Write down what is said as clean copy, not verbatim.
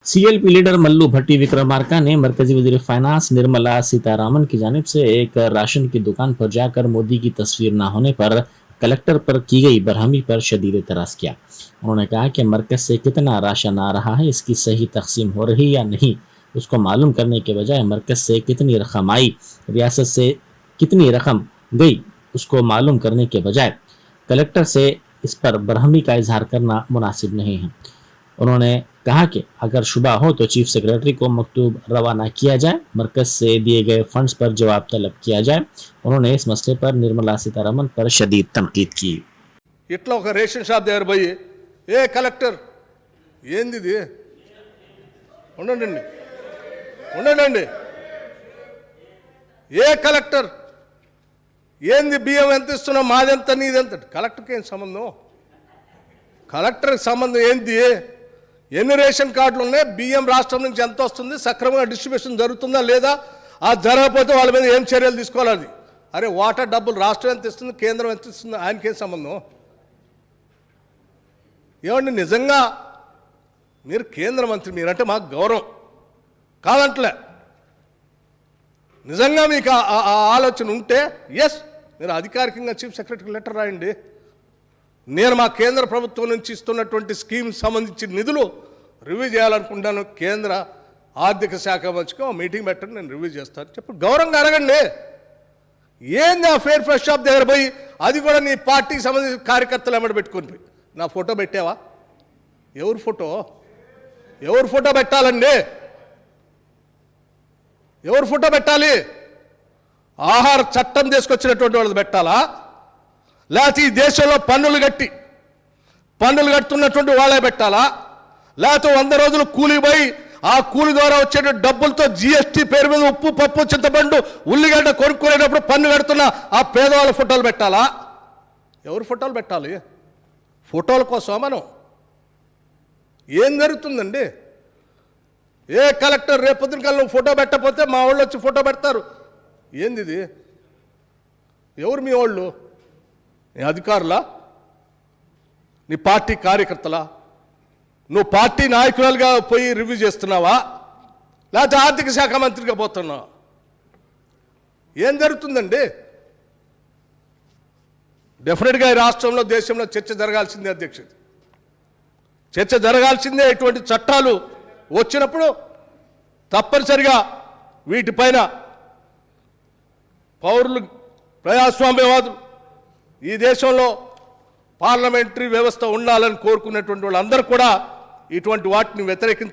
CLP leader Mallu भट्टी विक्रमार्का ने मरकजी वजीर फाइनेंस निर्मला सीतारामन की जानिब से एक राशन की दुकान पर जाकर मोदी की तस्वीर न होने पर कलेक्टर पर की गई बरहमी पर शदीद एतराज किया। उन्होंने कहा कि मरकज से कितना राशन आ रहा है, इसकी सही तकसीम हो रही या नहीं, उसको मालूम करने के बजाय मरकज से कितनी रकम आई, रियासत से कितनी रकम गई, उसको मालूम करने के बजाय कलेक्टर से इस पर बरहमी का इजहार करना मुनासिब नहीं है। उन्होंने कहा कि अगर शुबा हो तो चीफ सेक्रेटरी को मकतूब रवाना किया जाए, मरकज से दिए गए फंड्स पर जवाब तलब किया जाए। उन्होंने इस मसले पर निर्मला सीतारमन पर शदीद तनकीद की। इट्ला ఒక రేషన్ షాప్ దగ్గర పోయి ఏ కలెక్టర్ ఏంది ఇది ఉండండి ఉండండి ఏ కలెక్టర్ ఏంది బియ్యం ఎంత ఇస్తున్నా మాదెంత నీదెంత కలెక్టర్కి ఏం సంబంధం కలెక్టర్కి సంబంధం ఏంది ఎన్ని రేషన్ కార్డులు ఉన్నాయి బియ్యం రాష్ట్రం నుంచి ఎంత వస్తుంది సక్రమంగా డిస్ట్రిబ్యూషన్ జరుగుతుందా లేదా ఆ జరగకపోతే వాళ్ళ మీద ఏం చర్యలు తీసుకోవాలి అరే వాటర్ డబ్బులు రాష్ట్రం ఎంత ఇస్తుంది కేంద్రం ఎంత ఇస్తుంది ఆయనకేం సంబంధం ఏమండి నిజంగా మీరు కేంద్ర మంత్రి మీరంటే మాకు గౌరవం కాదంటలే నిజంగా మీకు ఆ ఆలోచన ఉంటే ఎస్ మీరు అధికారికంగా చీఫ్ సెక్రటరీకి లెటర్ రాయండి నేను మా కేంద్ర ప్రభుత్వం నుంచి ఇస్తున్నటువంటి స్కీమ్ సంబంధించిన నిధులు రివ్యూ చేయాలనుకుంటాను కేంద్ర ఆర్థిక శాఖ మంచిగా మీటింగ్ పెట్టండి నేను రివ్యూ చేస్తాను చెప్పి గౌరవంగా అడగండి ఏంది ఆ ఫేర్ ఫ్రెష్ షాప్ దగ్గర పోయి అది కూడా నీ పార్టీకి సంబంధించిన కార్యకర్తలు ఎమ్మడి పెట్టుకుని నా ఫోటో పెట్టావా ఎవరు ఫోటో పెట్టాలండి ఎవరు ఫోటో పెట్టాలి ఆహార చట్టం తీసుకొచ్చినటువంటి వాళ్ళది పెట్టాలా లేకపోతే ఈ దేశంలో పన్నులు కడుతున్నటువంటి వాళ్ళే పెట్టాలా లేకపోతే 100 రోజులు కూలి పోయి ఆ కూలి ద్వారా వచ్చే డబ్బులతో జిఎస్టీ పేరు మీద ఉప్పు పప్పు చింతపండు ఉల్లిగడ్డ కొనుక్కునేటప్పుడు పన్ను కడుతున్న ఆ పేదవాళ్ళ ఫోటోలు పెట్టాలా ఎవరు ఫోటోలు పెట్టాలి ఫోటోల కోసం మనం ఏం జరుగుతుందండి ఏ కలెక్టర్ రేపొద్దున కల్లా ఫోటో పెట్టకపోతే మా వాళ్ళు వచ్చి ఫోటో పెడతారు ఏంది ఇది ఎవరు మీ వాళ్ళు నీ అధికారులా నీ పార్టీ కార్యకర్తలా నువ్వు పార్టీ నాయకురాలుగా పోయి రివ్యూ చేస్తున్నావా లేకపోతే ఆర్థిక శాఖ మంత్రిగా పోతున్నావా ఏం జరుగుతుందండి డెఫినెట్గా ఈ రాష్ట్రంలో దేశంలో చర్చ జరగాల్సిందే అధ్యక్షుడు చర్చ జరగాల్సిందే ఇటువంటి చట్టాలు వచ్చినప్పుడు తప్పనిసరిగా వీటిపైన పౌరులు ప్రజాస్వామ్యవాదులు ఈ దేశంలో పార్లమెంటరీ వ్యవస్థ ఉండాలని కోరుకునేటువంటి వాళ్ళందరూ కూడా ఇటువంటి వాటిని వ్యతిరేకించాలి